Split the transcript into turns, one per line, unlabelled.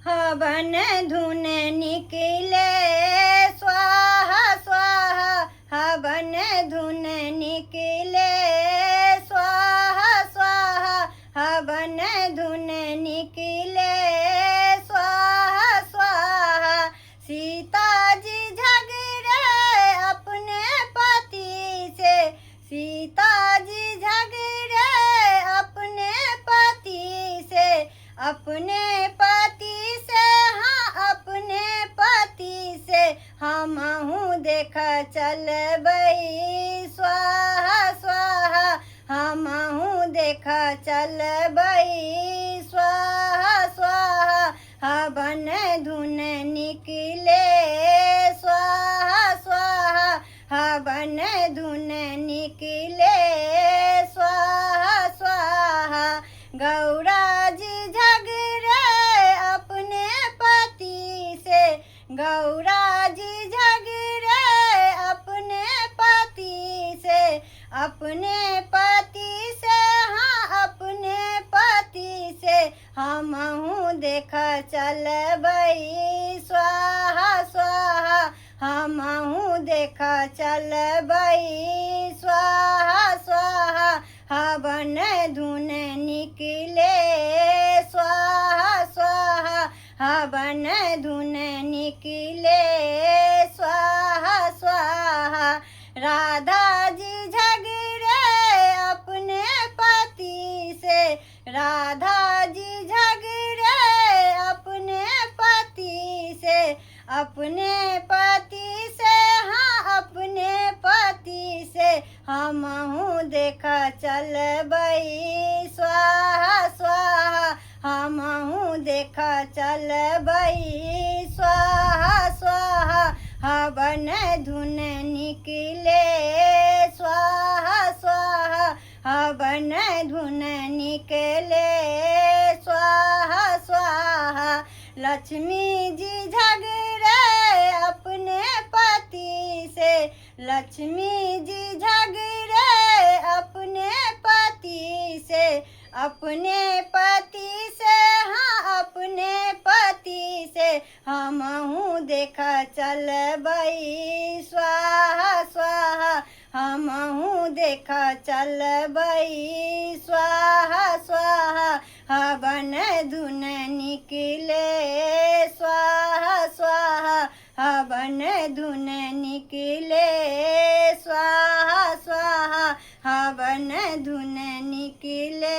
हवन धुन निकले स्वाहा स्वाहा, हवन धुन निकले स्वाहा स्वाहा, हवन धुन निकले स्वाहा स्वाहा। सीता जी झगड़े अपने पति से, सीता जी झगड़े अपने पति से, अपने पति से, हाँ अपने पति से। हमहू देख चलबई स्वाहा स्वाहा, हमहू देख चलबई स्वाहा स्वाहा। हवन धुन निकले स्वाहा स्वाहा, हवन धुन निकले स्वाहा स्वाहा। गौरा जी झगड़े अपने पति से, गौरा जी झगड़े अपने पति से, अपने पति से, हाँ अपने पति से। हमहू देख चलबई स्वाहा स्वाहा, हमहू देख चलबई स्वाहा स्वाहा। हवन धुन निकले स्वाहा स्वाहा, हवन धुन निकले स्वाहा स्वाहा। राधा जी झगड़े अपने पति से, राधा जी झगड़े अपने पति से, अपने पति से, हाँ अपने पति से। हमहू देख चलबई स्वाहा स्वाहा, हमहू देख चलबई स्वाहा स्वाहा। हवन धुन निकले स्वाहा स्वाहा, हवन धुन निकले स्वाहा स्वाहा। लक्ष्मी जी झगड़े अपने पति से, लक्ष्मी जी झगड़े अपने पति से, अपने पति से, हाँ अपने पति से। हमहू देख चलबई स्वाहा स्वाहा, हमहू देख चलबई स्वाहा स्वाहा। हवन धुन निकले स्वाहा स्वाहा, हवन धुन निकले स्वाहा स्वाहा, हवन धुन निकले